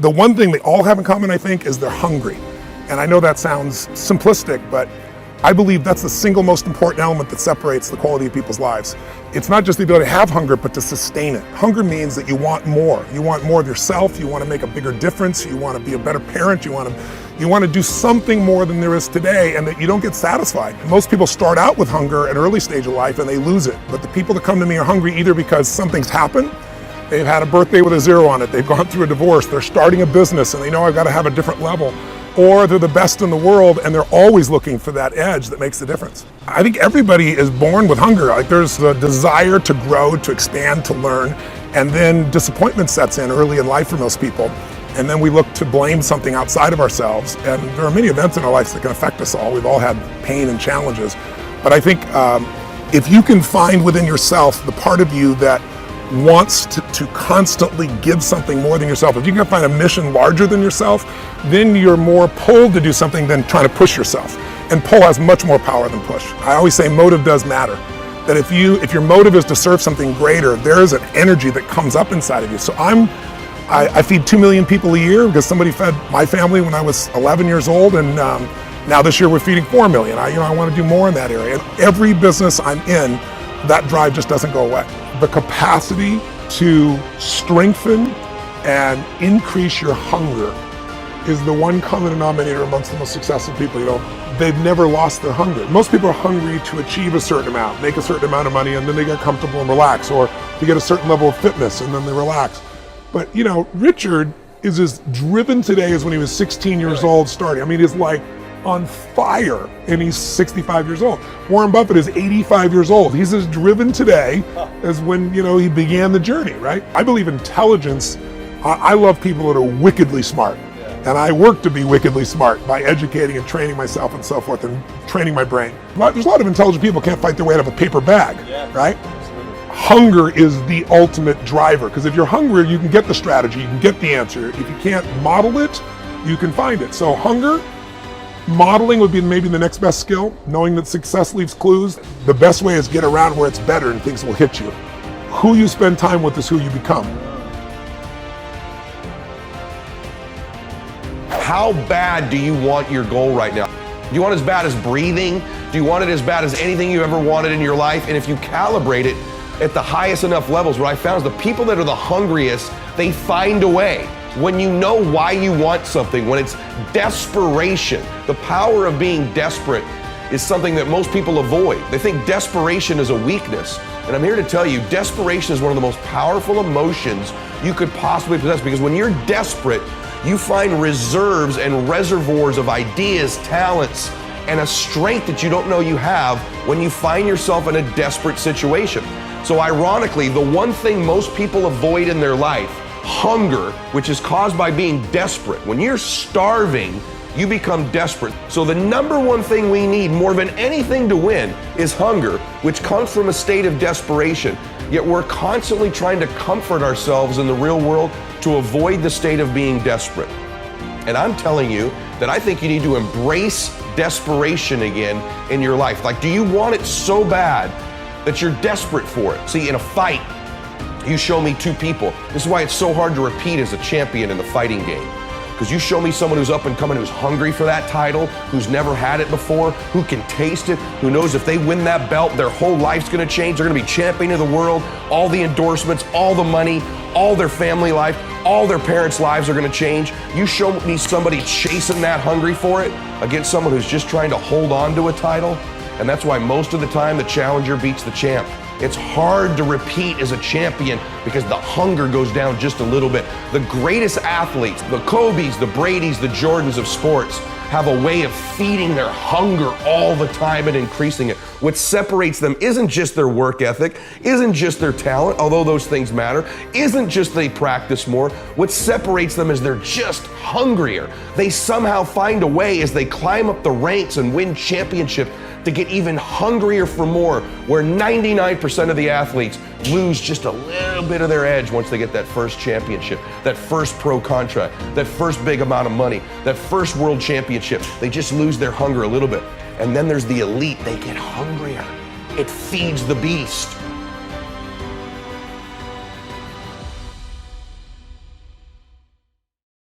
The one thing they all have in common, I think, is they're hungry. And I know that sounds simplistic, but I believe that's the single most important element that separates the quality of people's lives. It's not just the ability to have hunger, but to sustain it. Hunger means that you want more. You want more of yourself. You want to make a bigger difference. You want to be a better parent. You want to do something more than there is today, and that you don't get satisfied. Most people start out with hunger at an early stage of life and they lose it. But the people that come to me are hungry either because something's happened, they've had a birthday with a 0 on it, they've gone through a divorce, they're starting a business and they know I've got to have a different level, or they're the best in the world and they're always looking for that edge that makes the difference. I think everybody is born with hunger. Like, there's the desire to grow, to expand, to learn, and then disappointment sets in early in life for most people. And then we look to blame something outside of ourselves. And there are many events in our lives that can affect us all. We've all had pain and challenges. But I think if you can find within yourself the part of you that wants to constantly give something more than yourself, if you can find a mission larger than yourself, then you're more pulled to do something than trying to push yourself. And pull has much more power than push. I always say motive does matter. That if your motive is to serve something greater, there is an energy that comes up inside of you. So I feed 2 million people a year because somebody fed my family when I was 11 years old, and now this year we're feeding 4 million. I want to do more in that area. And every business I'm in, that drive just doesn't go away. The capacity to strengthen and increase your hunger is the one common denominator amongst the most successful people. They've never lost their hunger. Most people are hungry to achieve a certain amount, make a certain amount of money, and then they get comfortable and relax, or to get a certain level of fitness and then they relax. But Richard is as driven today as when he was 16 years old starting. I mean, he's like on fire, and he's 65 years old. Warren Buffett is 85 years old. He's as driven today as when, he began the journey, right? I believe intelligence. I love people that are wickedly smart. And I work to be wickedly smart by educating and training myself and so forth, and training my brain. There's a lot of intelligent people who can't fight their way out of a paper bag, right? Hunger is the ultimate driver, because if you're hungry, you can get the strategy, you can get the answer. If you can't model it, you can find it. So hunger, modeling would be maybe the next best skill. Knowing that success leaves clues. The best way is get around where it's better and things will hit you. Who you spend time with is who you become. How bad do you want your goal right now? Do you want it as bad as breathing? Do you want it as bad as anything you ever wanted in your life? And if you calibrate it at the highest enough levels, what I found is the people that are the hungriest, they find a way. When you know why you want something, when it's desperation, the power of being desperate is something that most people avoid. They think desperation is a weakness. And I'm here to tell you, desperation is one of the most powerful emotions you could possibly possess, because when you're desperate, you find reserves and reservoirs of ideas, talents, and a strength that you don't know you have when you find yourself in a desperate situation. So ironically, the one thing most people avoid in their life, hunger, which is caused by being desperate. When you're starving, you become desperate. So the number one thing we need more than anything to win is hunger, which comes from a state of desperation. Yet we're constantly trying to comfort ourselves in the real world to avoid the state of being desperate. And I'm telling you that I think you need to embrace desperation again in your life. Like, do you want it so bad that you're desperate for it? See, in a fight, you show me two people. This is why it's so hard to repeat as a champion in the fighting game. Because you show me someone who's up and coming, who's hungry for that title, who's never had it before, who can taste it, who knows if they win that belt, their whole life's gonna change. They're gonna be champion of the world, all the endorsements, all the money, all their family life, all their parents' lives are gonna change. You show me somebody chasing that, hungry for it, against someone who's just trying to hold on to a title. And that's why most of the time the challenger beats the champ. It's hard to repeat as a champion because the hunger goes down just a little bit. The greatest athletes, the Kobes, the Bradys, the Jordans of sports, have a way of feeding their hunger all the time and increasing it. What separates them isn't just their work ethic, isn't just their talent, although those things matter, isn't just they practice more. What separates them is they're just hungrier. They somehow find a way as they climb up the ranks and win championships to get even hungrier for more, where 99% of the athletes lose just a little bit of their edge once they get that first championship, that first pro contract, that first big amount of money, that first world championship. They just lose their hunger a little bit. And then there's the elite, they get hungrier. It feeds the beast.